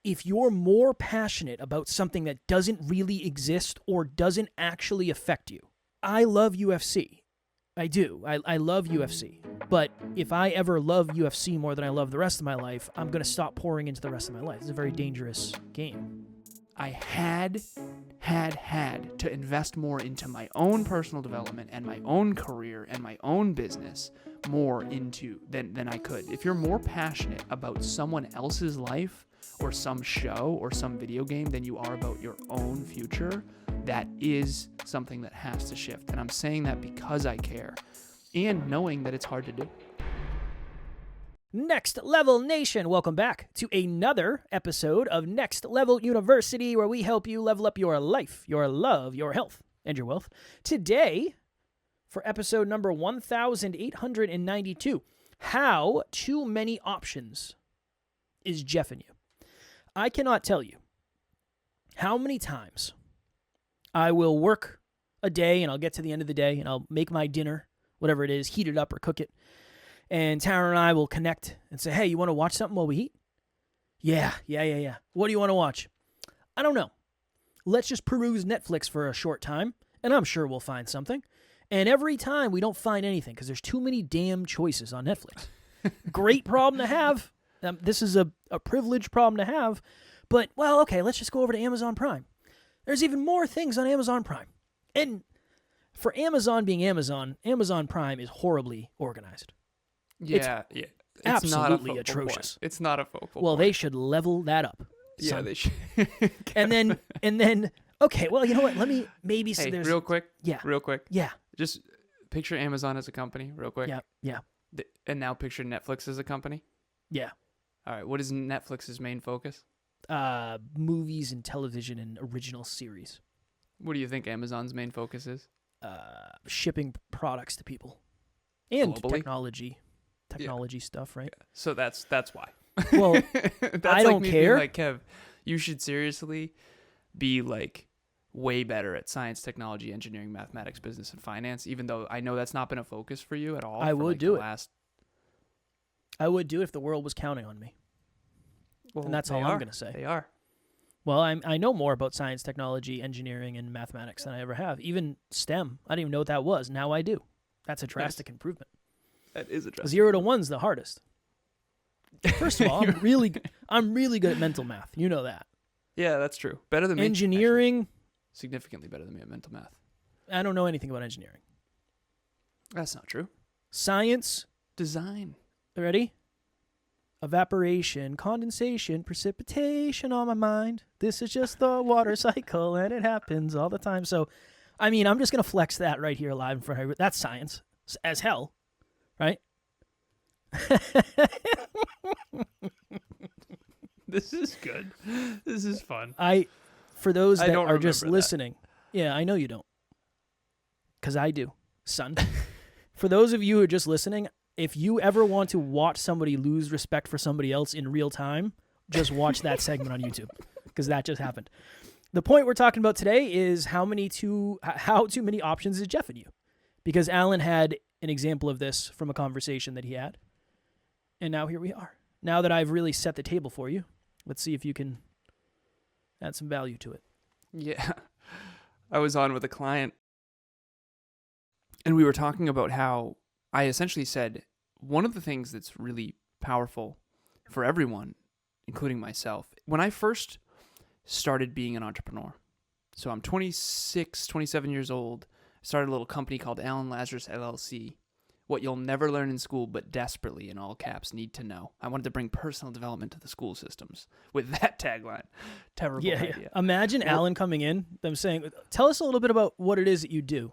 if you're more passionate about something that doesn't really exist or doesn't actually affect you. I love UFC. I do. I love UFC. But if I ever love UFC more than I love the rest of my life, I'm going to stop pouring into the rest of my life. It's a very dangerous game. I had to invest more into my own personal development and my own career and my own business more into than I could. If you're more passionate about someone else's life or some show or some video game than you are about your own future, that is something that has to shift. And I'm saying that because I care and knowing that it's hard to do. Next Level Nation, welcome back to another episode of Next Level University, where we help you level up your life, your love, your health, and your wealth. Today, for episode number 1892, how too many options is jeffing you. I cannot tell you how many times I will work a day and I'll get to the end of the day and I'll make my dinner, whatever it is, heat it up or cook it. And Tara and I will connect and say, hey, you want to watch something while we eat? Yeah. What do you want to watch? I don't know. Let's just peruse Netflix for a short time, and I'm sure we'll find something. And every time we don't find anything because there's too many damn choices on Netflix. Great problem to have. This is a privileged problem to have. But, well, okay, let's just go over to Amazon Prime. There's even more things on Amazon Prime. And for Amazon being Amazon, Amazon Prime is horribly organized. Yeah. It's not absolutely a atrocious. Point. It's not a focal Well, point. they should level that up. Yeah, son. they should. and then, okay, well, you know what? Let me maybe Hey, there's real quick. Yeah. Real quick. Yeah. Just picture Amazon as a company, real quick. Yeah. And now picture Netflix as a company. Yeah. All right. What is Netflix's main focus? Movies and television and original series. What do you think Amazon's main focus is? Shipping products to people. And globally? technology stuff, right? Yeah. So that's why. Well, that's I don't me care. Being like, Kev, you should seriously be like way better at science, technology, engineering, mathematics, business, and finance, even though I know that's not been a focus for you at all. I would do it. I would do it if the world was counting on me. Well, and that's all I'm going to say. They are. Well, I know more about science, technology, engineering, and mathematics than I ever have. Even STEM. I didn't even know what that was. Now I do. That's a drastic improvement. That is a drastic 0 to 1's the hardest. First of all, I'm really good at mental math. You know that. Yeah, that's true. Better than me. Engineering. Actually, significantly better than me at mental math. I don't know anything about engineering. That's not true. Science. Design. Ready? Evaporation, condensation, precipitation on my mind. This is just the water cycle, and it happens all the time. So, I mean, I'm just going to flex that right here live in front of you. That's science as hell, right? This is good. This is fun. For those that are just that. listening, yeah, I know you don't, because I do, son. For those of you who are just listening, if you ever want to watch somebody lose respect for somebody else in real time, just watch that segment on YouTube, because that just happened. The point we're talking about today is how too many options is jeffing you, because Alan had an example of this from a conversation that he had, and now here we are. Now that I've really set the table for you, let's see if you can add some value to it. Yeah. I was on with a client, and we were talking about how I essentially said one of the things that's really powerful for everyone, including myself, when I first started being an entrepreneur, so I'm 26, 27 years old, I started a little company called Alan Lazarus LLC, what you'll never learn in school but desperately, in all caps, need to know. I wanted to bring personal development to the school systems with that tagline. Terrible idea. Yeah. Imagine Alan coming in, them saying, tell us a little bit about what it is that you do.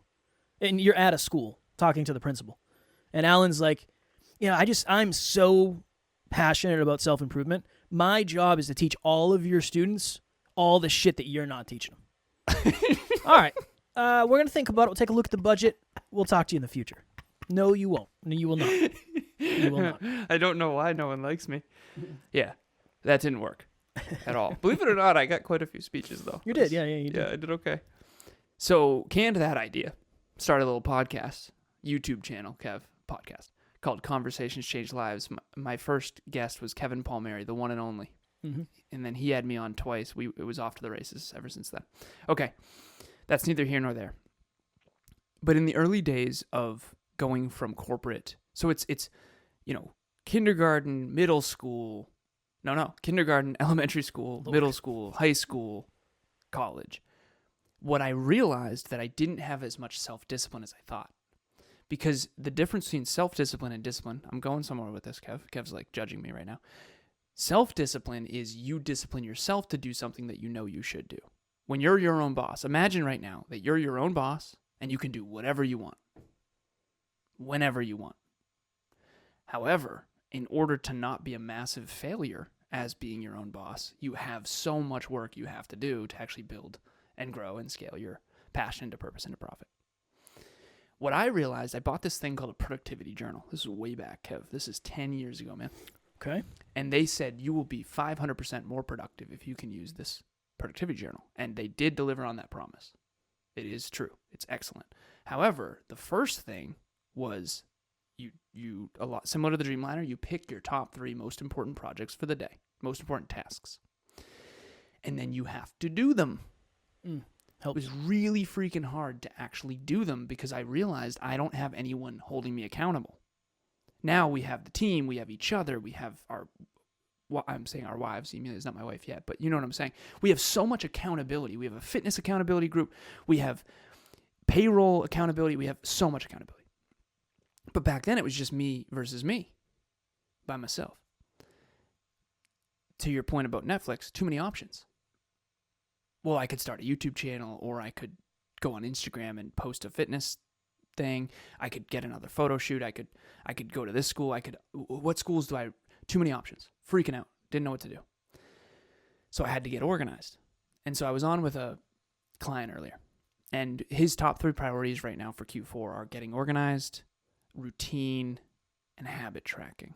And you're at a school talking to the principal. And Alan's like, I'm so passionate about self-improvement. My job is to teach all of your students all the shit that you're not teaching them. All right. We're going to think about it. We'll take a look at the budget. We'll talk to you in the future. No, you won't. No, you will not. You will not. I don't know why no one likes me. Yeah, that didn't work at all. Believe it or not, I got quite a few speeches, though. You did. Yeah, you did. Yeah, I did okay. So, canned that idea. Started a little podcast, YouTube channel, Kev, podcast, called Conversations Change Lives. My first guest was Kevin Palmieri, the one and only. And then he had me on twice. It was off to the races ever since then. Okay, that's neither here nor there. But in the early days of going from corporate, so it's kindergarten, middle school, kindergarten, elementary school, middle school, high school, college. What I realized that I didn't have as much self-discipline as I thought. Because the difference between self-discipline and discipline, I'm going somewhere with this, Kev. Kev's like judging me right now. Self-discipline is you discipline yourself to do something that you know you should do. When you're your own boss, imagine right now that you're your own boss and you can do whatever you want, whenever you want. However, in order to not be a massive failure as being your own boss, you have so much work you have to do to actually build and grow and scale your passion into purpose into profit. What I realized, I bought this thing called a productivity journal. This is way back, Kev. This is 10 years ago, man. Okay. And they said you will be 500% more productive if you can use this productivity journal. And they did deliver on that promise. It is true. It's excellent. However, the first thing was you a lot similar to the Dreamliner, you pick your top 3 most important projects for the day, most important tasks. And then you have to do them. It was really freaking hard to actually do them because I realized I don't have anyone holding me accountable. Now we have the team, we have each other, we have I'm saying our wives, Emilia's not my wife yet, but you know what I'm saying. We have so much accountability. We have a fitness accountability group. We have payroll accountability. We have so much accountability. But back then it was just me versus me by myself. To your point about Netflix, too many options. Well, I could start a YouTube channel, or I could go on Instagram and post a fitness thing. I could get another photo shoot. I could go to this school. What schools do I, too many options. Freaking out. Didn't know what to do. So I had to get organized. And so I was on with a client earlier, and his top 3 priorities right now for Q4 are getting organized, routine, and habit tracking.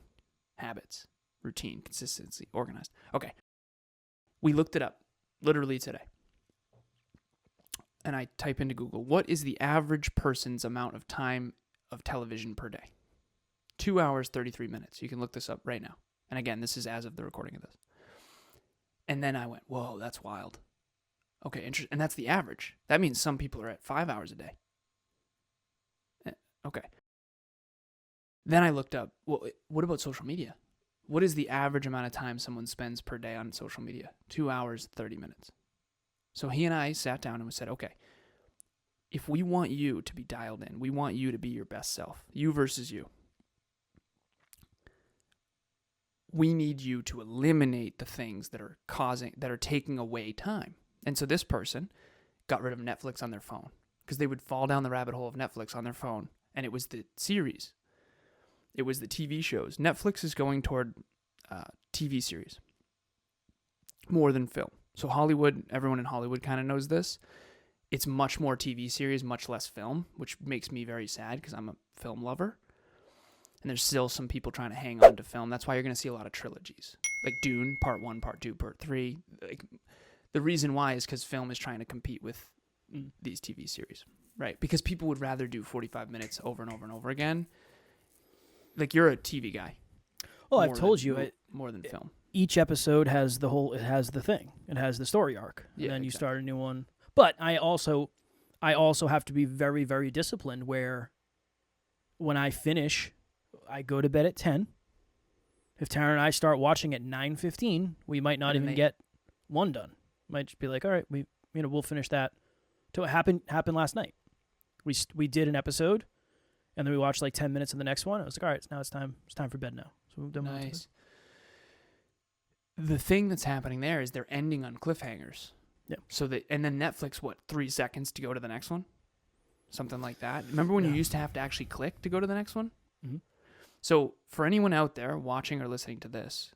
Habits, routine, consistency, organized. Okay. We looked it up literally today. And I type into Google, what is the average person's amount of time of television per day? 2 hours, 33 minutes. You can look this up right now. And again, this is as of the recording of this. And then I went, whoa, that's wild. Okay, interesting. And that's the average. That means some people are at 5 hours a day. Okay. Then I looked up, well, what about social media? What is the average amount of time someone spends per day on social media? 2 hours, 30 minutes. So he and I sat down and we said, okay, if we want you to be dialed in, we want you to be your best self, you versus you, we need you to eliminate the things that are taking away time. And so this person got rid of Netflix on their phone because they would fall down the rabbit hole of Netflix on their phone. And it was the series. It was the TV shows. Netflix is going toward TV series more than film. So Hollywood, everyone in Hollywood kind of knows this. It's much more TV series, much less film, which makes me very sad because I'm a film lover. And there's still some people trying to hang on to film. That's why you're going to see a lot of trilogies. Like Dune, Part 1, Part 2, Part 3. Like, the reason why is because film is trying to compete with these TV series, right? Because people would rather do 45 minutes over and over and over again. Like, you're a TV guy. Well, I've told you. More than film. Each episode has it has the thing. It has the story arc. And then you start a new one. But I also have to be very, very disciplined where when I finish, I go to bed at 10. If Tara and I start watching at 9:15, we might not even get one done. Might just be like, all right, we'll finish that. Till it happened last night. We did an episode, and then we watched like 10 minutes of the next one. I was like, all right, now it's time for bed now. So we've done nice. The thing that's happening there is they're ending on cliffhangers. Yeah. And then Netflix, 3 seconds to go to the next one? Something like that. Remember when you used to have to actually click to go to the next one? Mm-hmm. So for anyone out there watching or listening to this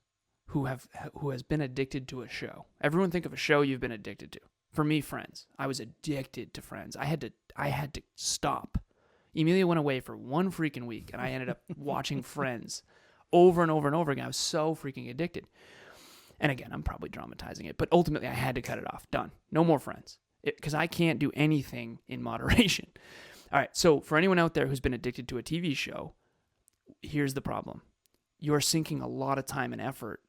who has been addicted to a show, everyone think of a show you've been addicted to. For me, Friends. I was addicted to Friends. I had to stop. Emilia went away for 1 freaking week, and I ended up watching Friends over and over and over again. I was so freaking addicted. And again, I'm probably dramatizing it, but ultimately I had to cut it off. Done. No more Friends. Because I can't do anything in moderation. All right, so for anyone out there who's been addicted to a TV show, here's the problem. You're sinking a lot of time and effort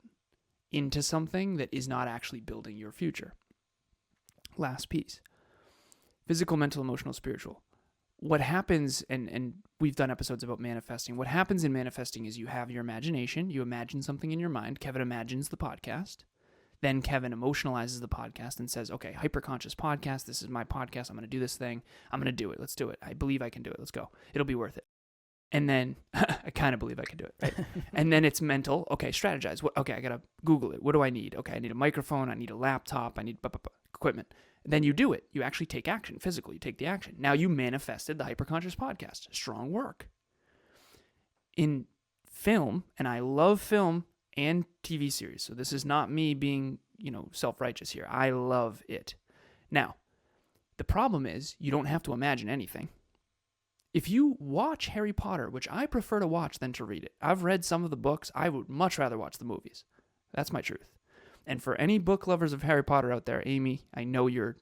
into something that is not actually building your future. Last piece. Physical, mental, emotional, spiritual. What happens, and we've done episodes about manifesting. What happens in manifesting is you have your imagination. You imagine something in your mind. Kevin imagines the podcast. Then Kevin emotionalizes the podcast and says, okay, hyperconscious podcast. This is my podcast. I'm going to do this thing. I'm going to do it. Let's do it. I believe I can do it. Let's go. It'll be worth it. And then I kind of believe I can do it, right? And then it's mental. Okay, strategize. Okay, I got to Google it. What do I need? Okay, I need a microphone. I need a laptop. I need equipment. Then you do it. You actually take action physically. You take the action. Now you manifested the hyperconscious podcast. Strong work. In film, and I love film and TV series, so this is not me being, self-righteous here. I love it. Now, the problem is you don't have to imagine anything. If you watch Harry Potter, which I prefer to watch than to read it, I've read some of the books. I would much rather watch the movies. That's my truth. And for any book lovers of Harry Potter out there, Amy, I know you're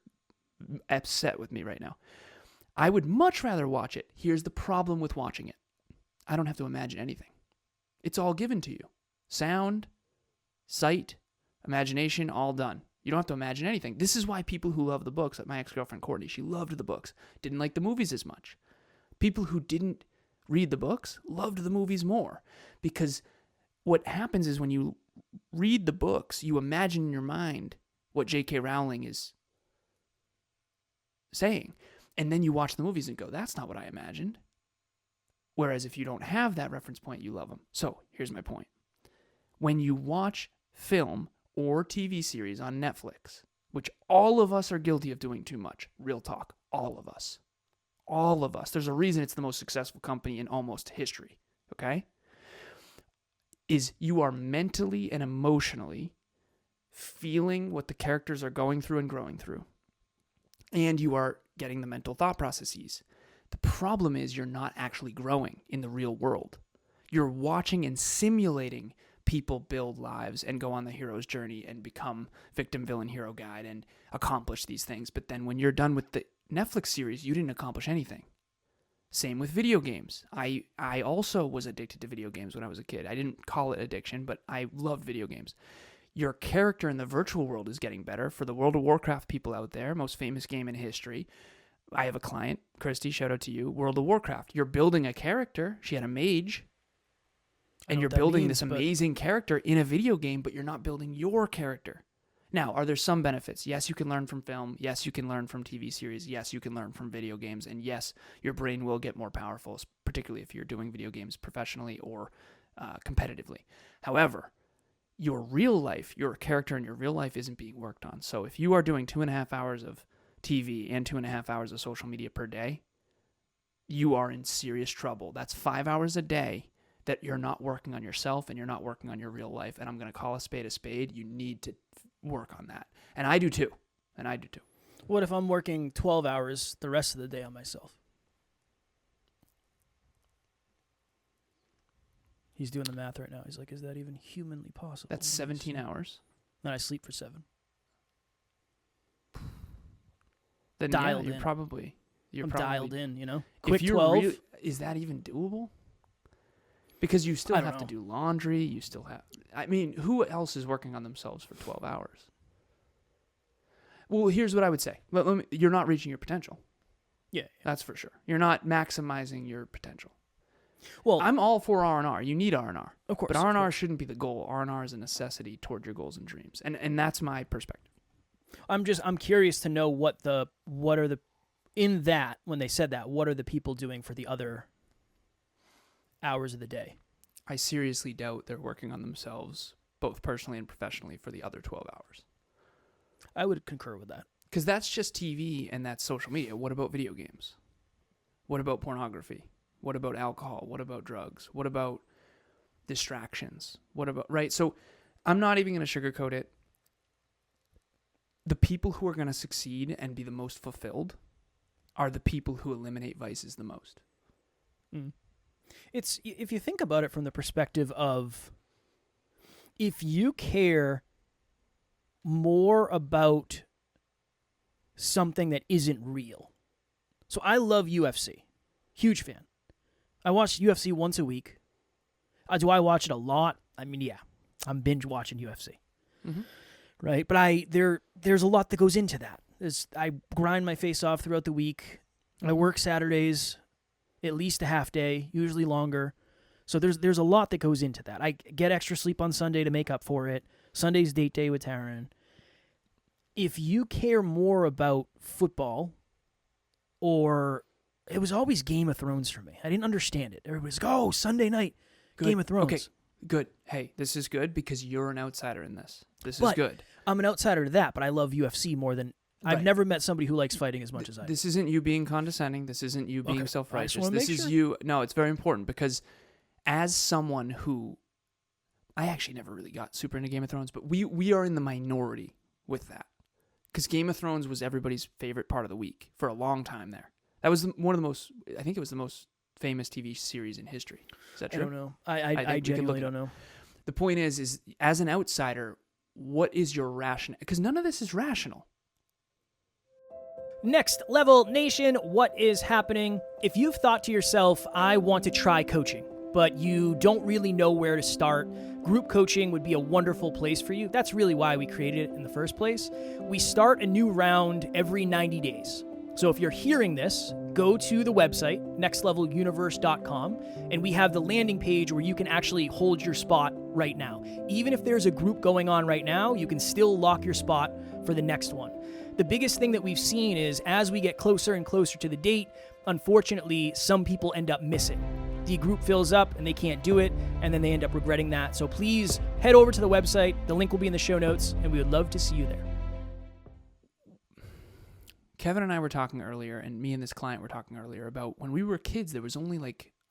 upset with me right now. I would much rather watch it. Here's the problem with watching it. I don't have to imagine anything. It's all given to you. Sound, sight, imagination, all done. You don't have to imagine anything. This is why people who love the books, like my ex-girlfriend Courtney, she loved the books, didn't like the movies as much. People who didn't read the books loved the movies more, because what happens is when you read the books, you imagine in your mind what J.K. Rowling is saying, and then you watch the movies and go, that's not what I imagined. Whereas if you don't have that reference point, you love them. So here's my point. When you watch film or TV series on Netflix, which all of us are guilty of doing too much, real talk, all of us. All of us. There's a reason it's the most successful company in almost history, okay? Is you are mentally and emotionally feeling what the characters are going through and growing through. And you are getting the mental thought processes. The problem is you're not actually growing in the real world. You're watching and simulating people build lives and go on the hero's journey and become victim, villain, hero, guide and accomplish these things. But then when you're done with the Netflix series, you didn't accomplish anything. Same with video games. I also was addicted to video games when I was a kid. I didn't call it addiction, but I loved video games. Your character in the virtual world is getting better. For the World of Warcraft people out there, most famous game in history, I have a client, Christy, shout out to you, World of Warcraft. You're building a character. She had a mage. And you're building this amazing character in a video game, but you're not building your character. Now, are there some benefits? Yes, you can learn from film. Yes, you can learn from TV series. Yes, you can learn from video games. And yes, your brain will get more powerful, particularly if you're doing video games professionally or competitively. However, your real life, your character in your real life isn't being worked on. So if you are doing 2.5 hours of TV and 2.5 hours of social media per day, you are in serious trouble. That's 5 hours a day that you're not working on yourself and you're not working on your real life. And I'm going to call a spade a spade. You need to work on that. And I do too. What if I'm working 12 hours the rest of the day on myself? He's doing the math right now. He's like, is that even humanly possible? That's 17 hours. Then I sleep for 7. Then dialed you're in. Probably. I'm dialed in, Quick Quick 12. Is that even doable? Because you still have to do laundry. You still have... I mean, who else is working on themselves for 12 hours? Well, here's what I would say. You're not reaching your potential. Yeah. That's for sure. You're not maximizing your potential. Well, I'm all for R&R. You need R&R. Of course. But R&R shouldn't be the goal. R&R is a necessity toward your goals and dreams. And that's my perspective. I'm curious to know what are the in that, when they said that, what are the people doing for the other hours of the day? I seriously doubt they're working on themselves, both personally and professionally, for the other 12 hours. I would concur with that. Because that's just TV and that's social media. What about video games? What about pornography? What about alcohol? What about drugs? What about distractions? What about, right? So I'm not even going to sugarcoat it. The people who are going to succeed and be the most fulfilled are the people who eliminate vices the most. Mm. It's, if you think about it from the perspective of, if you care more about something that isn't real. So I love UFC. Huge fan. I watch UFC once a week. Do I watch it a lot? I mean, yeah. I'm binge watching UFC. right? But there's a lot that goes into that. I grind my face off throughout the week. I work Saturdays, at least a half day, usually longer. So there's a lot that goes into that. I get extra sleep on Sunday to make up for it. Sunday's date day with Taryn. If you care more about football, or it was always Game of Thrones for me. I didn't understand it. Everybody's like, oh, Sunday night, Good. Game of Thrones. Okay, good. Hey, this is good because you're an outsider in this. This is good. I'm an outsider to that, but I love UFC more than... Right. I've never met somebody who likes fighting as much as I do. This isn't you being condescending. This isn't you being self-righteous. This is sure. you... No, it's very important because as someone who... I actually never really got super into Game of Thrones, but we are in the minority with that. Because Game of Thrones was everybody's favorite part of the week for a long time there. That was one of the most... I think it was the most famous TV series in history. Is that true? I don't know. I genuinely don't know. The point is as an outsider, what is your rationale? Because none of this is rational. Next Level Nation, what is happening? If you've thought to yourself, I want to try coaching, but you don't really know where to start, group coaching would be a wonderful place for you. That's really why we created it in the first place. We start a new round every 90 days. So if you're hearing this, go to the website, nextleveluniverse.com, and we have the landing page where you can actually hold your spot right now. Even if there's a group going on right now, you can still lock your spot for the next one. The biggest thing that we've seen is as we get closer and closer to the date, unfortunately, some people end up missing. The group fills up and they can't do it, and then they end up regretting that. So please head over to the website. The link will be in the show notes, and we would love to see you there. Kevin and I were talking earlier, and me and this client were talking earlier about when we were kids, there was only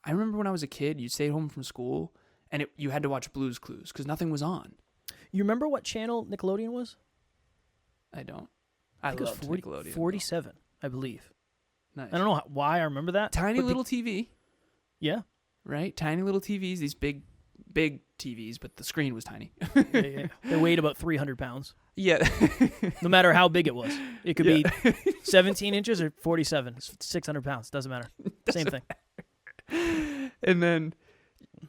I remember when I was a kid, you stayed home from school, and you had to watch Blue's Clues because nothing was on. You remember what channel Nickelodeon was? I don't. I think loved it was Nickelodeon. 47, I believe. Nice. I don't know why I remember that. Tiny little TV. Yeah. Right? Tiny little TVs, these big TVs, but the screen was tiny. Yeah. They weighed about 300 pounds. Yeah. No matter how big it was. It could be 17 inches or 47. It's 600 pounds. Doesn't matter. Same thing. And then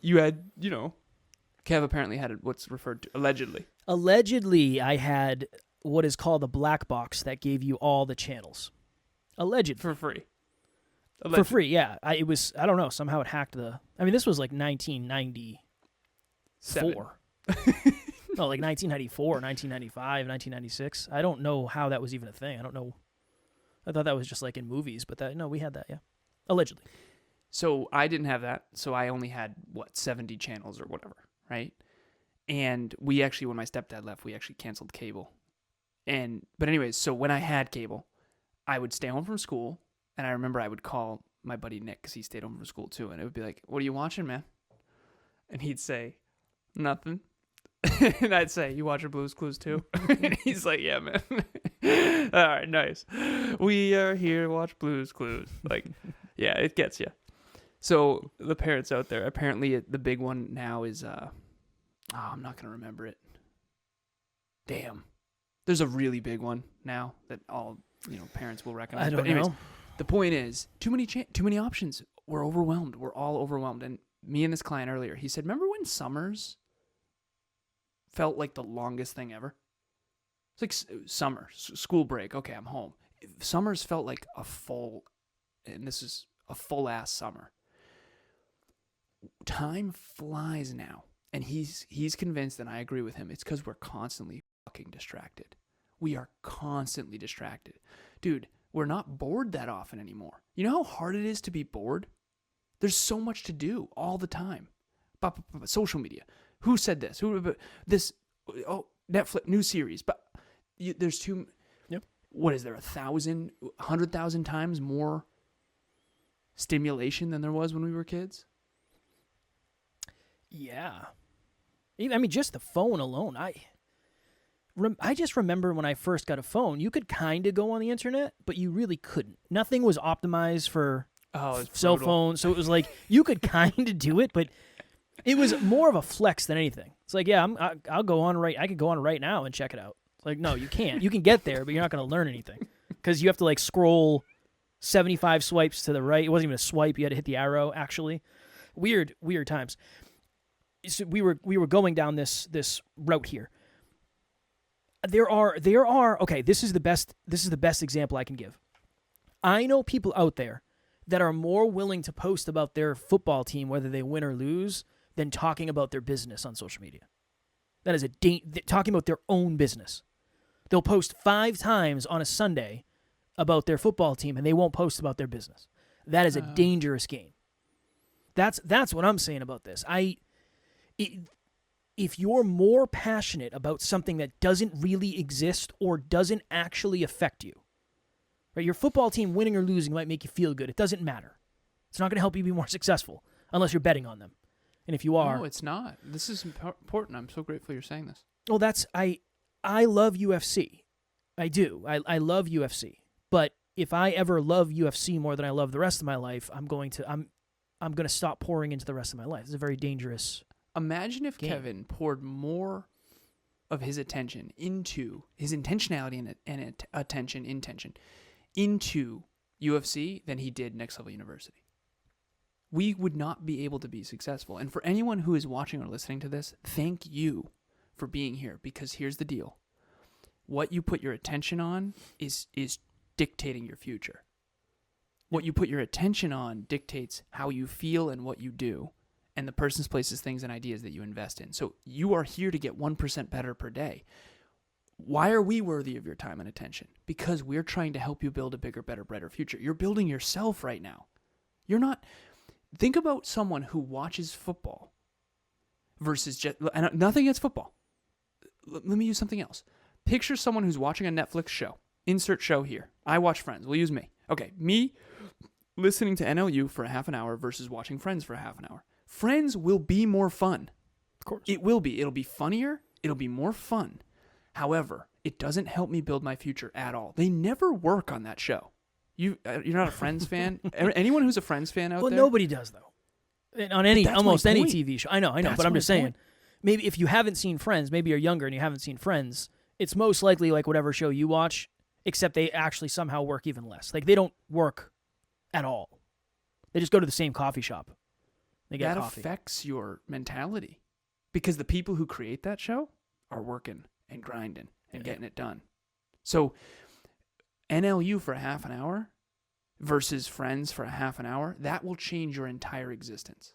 you had, Kev apparently had what's referred to, allegedly. Allegedly, I had what is called a black box that gave you all the channels. Allegedly. For free. For free, yeah. I don't know, somehow it hacked this was like 1994. No, like 1994, 1995, 1996. I don't know how that was even a thing. I don't know. I thought that was just like in movies, but we had that, yeah. Allegedly. So I didn't have that. So I only had, 70 channels or whatever, right? And we actually, when my stepdad left, we actually canceled cable. But anyways, so when I had cable, I would stay home from school, and I remember I would call my buddy Nick because he stayed home from school too, and it would be like, "What are you watching, man?" And he'd say, "Nothing." And I'd say, "You watching Blue's Clues too?" And he's like, "Yeah, man." All right, nice. We are here to watch Blue's Clues. Like, yeah, it gets you. So the parents out there, apparently the big one now is, I'm not gonna remember it. Damn. There's a really big one now that all parents will recognize. I don't know. The point is, too many options. We're overwhelmed. We're all overwhelmed. And me and this client earlier, he said, remember when summers felt like the longest thing ever? It's like summer, school break. Okay, I'm home. Summers felt like a full ass summer. Time flies now. And he's convinced, and I agree with him, it's because we're constantly fucking distracted. We are constantly distracted. Dude, we're not bored that often anymore. You know how hard it is to be bored? There's so much to do all the time. Social media. Who said this? Netflix, new series. But there's too... Yep. What is there, 100,000 times more stimulation than there was when we were kids? Yeah. Just the phone alone. I just remember when I first got a phone, you could kind of go on the internet, but you really couldn't. Nothing was optimized for cell phones, so it was like you could kind of do it, but it was more of a flex than anything. It's like, yeah, I'll go on I could go on right now and check it out. It's like, no, you can't. You can get there, but you're not going to learn anything because you have to scroll 75 swipes to the right. It wasn't even a swipe; you had to hit the arrow. Actually, weird times. So we were going down this route here. There are okay, this is the best example I can give. I know people out there that are more willing to post about their football team, whether they win or lose, than talking about their business on social media. That is talking about their own business. They'll post 5 times on a Sunday about their football team, and they won't post about their business. That is a dangerous game. That's what I'm saying about this. If you're more passionate about something that doesn't really exist or doesn't actually affect you, right? Your football team winning or losing might make you feel good. It doesn't matter. It's not going to help you be more successful unless you're betting on them. And if you are... No, it's not. This is important. I'm so grateful you're saying this. Well, I love UFC. I do. I love UFC. But if I ever love UFC more than I love the rest of my life, I'm going to stop pouring into the rest of my life. It's a very dangerous Imagine if game. Kevin poured more of his attention into his intentionality and intention into UFC than he did Next Level University. We would not be able to be successful. And for anyone who is watching or listening to this, thank you for being here, because here's the deal. What you put your attention on is dictating your future. What you put your attention on dictates how you feel and what you do, and the person's, places, things, and ideas that you invest in. So you are here to get 1% better per day. Why are we worthy of your time and attention? Because we're trying to help you build a bigger, better, brighter future. You're building yourself right now. You're not... Think about someone who watches football versus just... And nothing against football. Let me use something else. Picture someone who's watching a Netflix show. Insert show here. I watch Friends. We'll use me. Okay, me listening to NLU for a half an hour versus watching Friends for a half an hour. Friends will be more fun. Of course. It will be. It'll be funnier. It'll be more fun. However, it doesn't help me build my future at all. They never work on that show. You're not a Friends fan? Anyone who's a Friends fan out there? Well, nobody does, though. On almost any TV show. I know, but I'm just saying. Maybe if you haven't seen Friends, maybe you're younger and you haven't seen Friends, it's most likely like whatever show you watch, except they actually somehow work even less. Like, they don't work at all. They just go to the same coffee shop. They get coffee. That affects your mentality, because the people who create that show are working and grinding and getting it done. So NLU for a half an hour versus Friends for a half an hour, that will change your entire existence.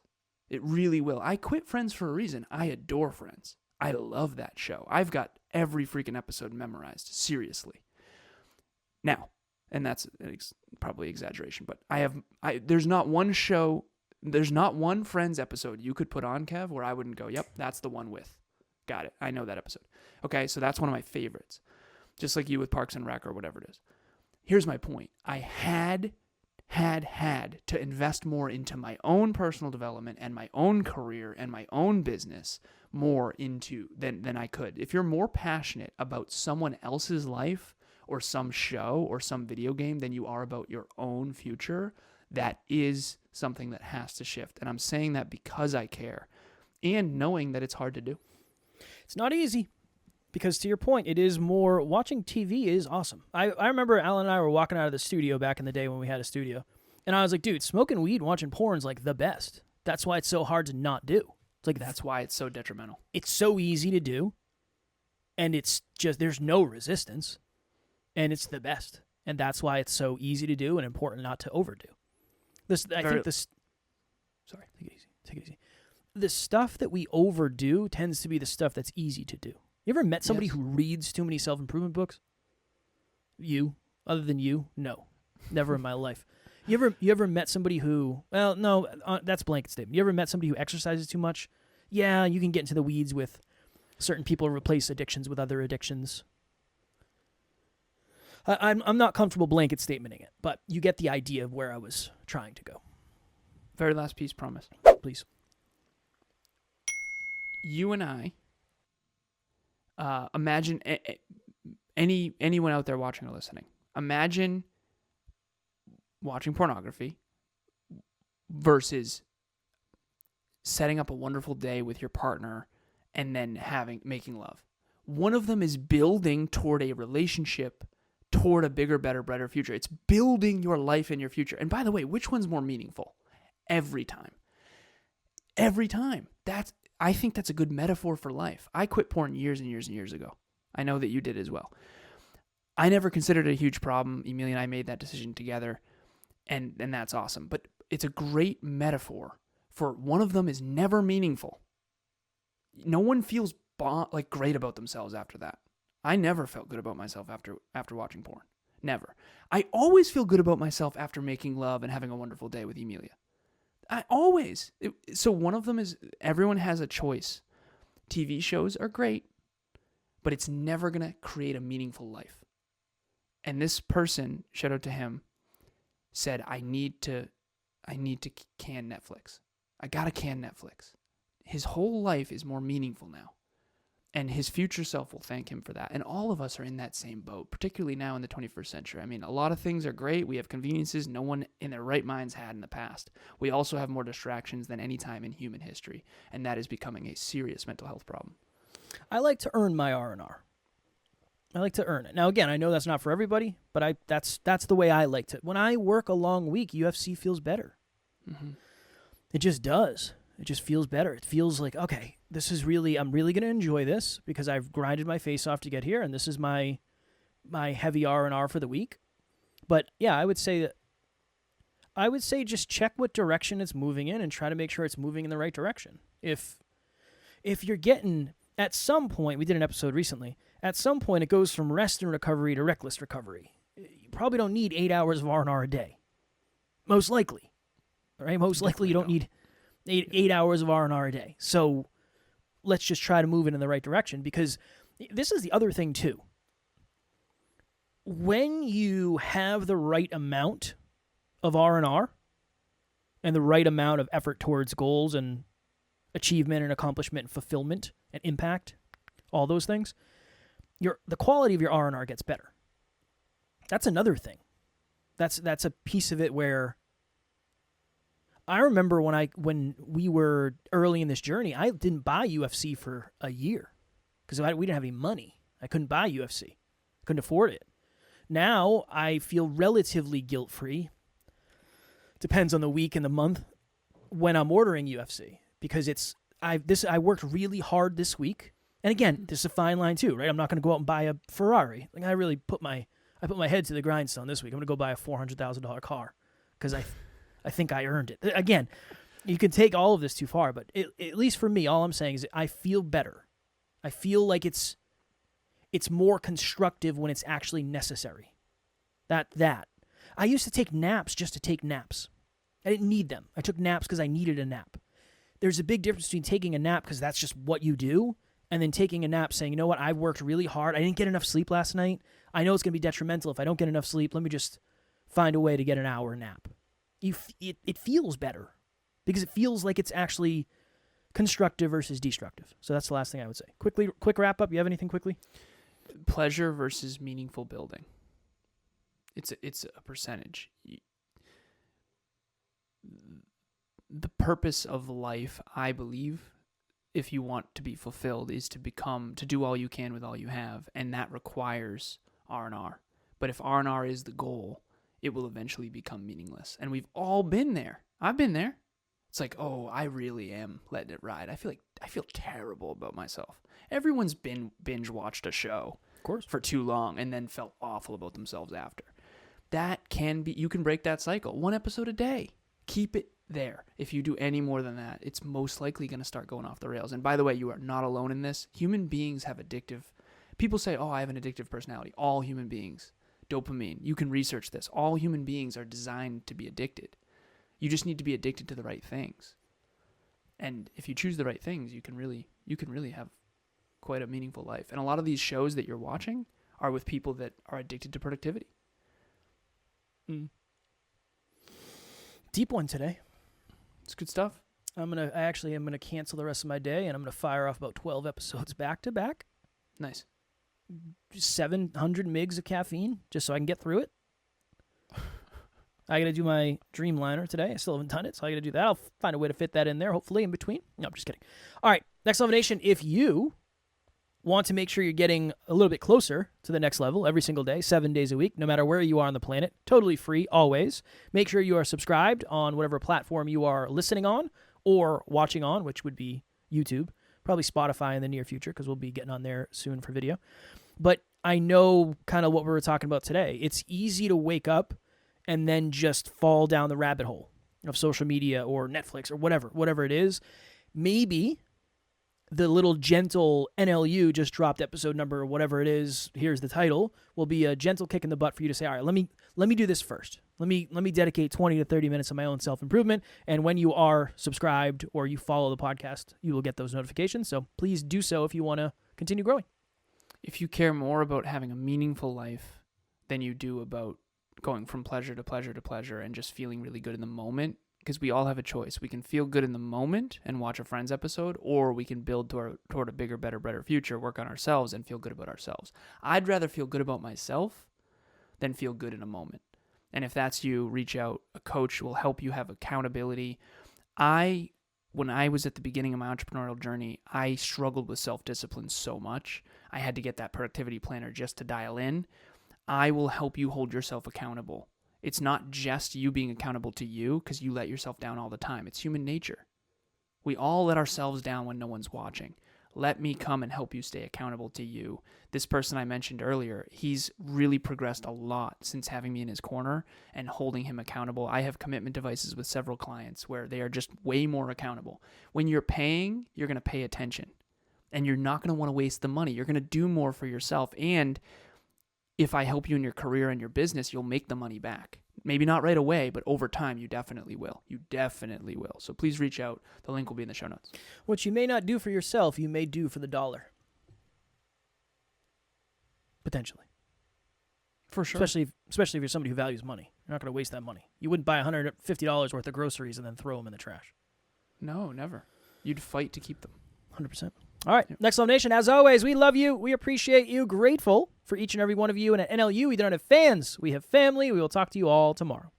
It really will. I quit Friends for a reason. I adore Friends. I love that show. I've got every freaking episode memorized, seriously. Now, and that's probably exaggeration, but there's not one Friends episode you could put on, Kev, where I wouldn't go, yep, that's the one with. Got it. I know that episode. Okay, so that's one of my favorites. Just like you with Parks and Rec or whatever it is. Here's my point. I had to invest more into my own personal development and my own career and my own business more into than I could. If you're more passionate about someone else's life or some show or some video game than you are about your own future, that is something that has to shift. And I'm saying that because I care and knowing that it's hard to do. It's not easy. Because to your point, it is more, watching TV is awesome. I remember Alan and I were walking out of the studio back in the day when we had a studio. And I was like, dude, smoking weed and watching porn is like the best. That's why it's so hard to not do. It's like, that's why it's so detrimental. It's so easy to do. And it's just, there's no resistance. And it's the best. And that's why it's so easy to do and important not to overdo. Sorry, take it easy. The stuff that we overdo tends to be the stuff that's easy to do. You ever met somebody who reads too many self-improvement books? You? Other than you? No. Never in my life. You ever met somebody who, well, no, that's a blanket statement. You ever met somebody who exercises too much? Yeah, you can get into the weeds with certain people replace addictions with other addictions. I'm not comfortable blanket statementing it, but you get the idea of where I was trying to go. Very last piece, promise. Please. You and I, imagine anyone out there watching or listening, imagine watching pornography versus setting up a wonderful day with your partner and then making love. One of them is building toward a relationship, toward a bigger, better, brighter future. It's building your life and your future. And by the way, which one's more meaningful? Every time. I think that's a good metaphor for life. I quit porn years and years and years ago. I know that you did as well. I never considered it a huge problem. Emilia and I made that decision together, and that's awesome. But it's a great metaphor for one of them is never meaningful. No one feels like great about themselves after that. I never felt good about myself after watching porn. Never. I always feel good about myself after making love and having a wonderful day with Emilia. I always. So one of them is everyone has a choice. TV shows are great, but it's never going to create a meaningful life. And this person, shout out to him, said, I need to can Netflix. I got to can Netflix. His whole life is more meaningful now. And his future self will thank him for that. And all of us are in that same boat, particularly now in the 21st century. I mean, a lot of things are great. We have conveniences no one in their right minds had in the past. We also have more distractions than any time in human history. And that is becoming a serious mental health problem. I like to earn my R&R. I like to earn it. Now, again, I know that's not for everybody, but that's the way I like to. When I work a long week, UFC feels better. Mm-hmm. It just does. It just feels better. It feels like, okay, I'm really going to enjoy this because I've grinded my face off to get here, and this is my heavy R&R for the week. But yeah, I would say just check what direction it's moving in and try to make sure it's moving in the right direction. If you're getting, at some point, we did an episode recently, at some point it goes from rest and recovery to reckless recovery. You probably don't need 8 hours of R&R a day. Most likely. Right? Most likely you don't need eight hours of R&R a day. So let's just try to move it in the right direction, because this is the other thing too. When you have the right amount of R&R and the right amount of effort towards goals and achievement and accomplishment and fulfillment and impact, all those things, the quality of your R&R gets better. That's another thing. That's a piece of it where I remember when we were early in this journey, I didn't buy UFC for a year because we didn't have any money. I couldn't buy UFC. Couldn't afford it. Now I feel relatively guilt-free. Depends on the week and the month when I'm ordering UFC, because I worked really hard this week. And again, this is a fine line too, right? I'm not going to go out and buy a Ferrari. Like I really put my head to the grindstone this week. I'm going to go buy a $400,000 car because I think I earned it. Again, you can take all of this too far, but at least for me, all I'm saying is I feel better. I feel like it's more constructive when it's actually necessary. That. I used to take naps just to take naps. I didn't need them. I took naps because I needed a nap. There's a big difference between taking a nap because that's just what you do, and then taking a nap saying, you know what, I've worked really hard. I didn't get enough sleep last night. I know it's going to be detrimental if I don't get enough sleep. Let me just find a way to get an hour nap. It feels better because it feels like it's actually constructive versus destructive. So that's the last thing I would say. Quick wrap up. You have anything quickly? Pleasure versus meaningful building. It's a percentage. The purpose of life, I believe, if you want to be fulfilled, is to do all you can with all you have, and that requires R&R. But if R&R is the goal, it will eventually become meaningless. And we've all been there. I've been there. It's like, oh, I really am letting it ride. I feel terrible about myself. Everyone's binge watched a show, of course, for too long and then felt awful about themselves after. That can be, you can break that cycle. 1 episode a day. Keep it there. If you do any more than that, it's most likely going to start going off the rails. And by the way, you are not alone in this. Human beings have addictive. People say, oh, I have an addictive personality. All human beings. Dopamine. You can research this. All human beings are designed to be addicted. You just need to be addicted to the right things. And if you choose the right things, you can really have quite a meaningful life. And a lot of these shows that you're watching are with people that are addicted to productivity. Deep one today. It's good stuff. I'm gonna cancel the rest of my day, and I'm gonna fire off about 12 episodes back to back. Nice. 700 mgs of caffeine just so I can get through it. I got to do my Dreamliner today. I still haven't done it, so I got to do that. I'll find a way to fit that in there, hopefully, in between. No, I'm just kidding. All right, Next Level Nation, if you want to make sure you're getting a little bit closer to the next level every single day, 7 days a week, no matter where you are on the planet, totally free, always. Make sure you are subscribed on whatever platform you are listening on or watching on, which would be YouTube, probably Spotify in the near future, because we'll be getting on there soon for video. But I know kind of what we were talking about today. It's easy to wake up and then just fall down the rabbit hole of social media or Netflix or whatever it is. Maybe the little gentle NLU just dropped episode number, whatever it is, here's the title, will be a gentle kick in the butt for you to say, all right, let me do this first. Let me dedicate 20 to 30 minutes of my own self-improvement. And when you are subscribed or you follow the podcast, you will get those notifications. So please do so if you want to continue growing. If you care more about having a meaningful life than you do about going from pleasure to pleasure to pleasure and just feeling really good in the moment, because we all have a choice. We can feel good in the moment and watch a Friends episode, or we can build toward a bigger, better future, work on ourselves, and feel good about ourselves. I'd rather feel good about myself than feel good in a moment. And if that's you, reach out. A coach will help you have accountability. When I was at the beginning of my entrepreneurial journey, I struggled with self-discipline so much. I had to get that productivity planner just to dial in. I will help you hold yourself accountable. It's not just you being accountable to you because you let yourself down all the time. It's human nature. We all let ourselves down when no one's watching. Let me come and help you stay accountable to you. This person I mentioned earlier, he's really progressed a lot since having me in his corner and holding him accountable. I have commitment devices with several clients where they are just way more accountable. When you're paying, you're going to pay attention. And you're not going to want to waste the money. You're going to do more for yourself. And if I help you in your career and your business, you'll make the money back. Maybe not right away, but over time, you definitely will. You definitely will. So please reach out. The link will be in the show notes. What you may not do for yourself, you may do for the dollar. Potentially. For sure. Especially if you're somebody who values money. You're not going to waste that money. You wouldn't buy $150 worth of groceries and then throw them in the trash. No, never. You'd fight to keep them. 100%. All right. Yep. Next Level Nation, as always, we love you. We appreciate you. Grateful for each and every one of you. And at NLU, we don't have fans. We have family. We will talk to you all tomorrow.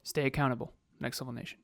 Stay accountable. Next Level Nation.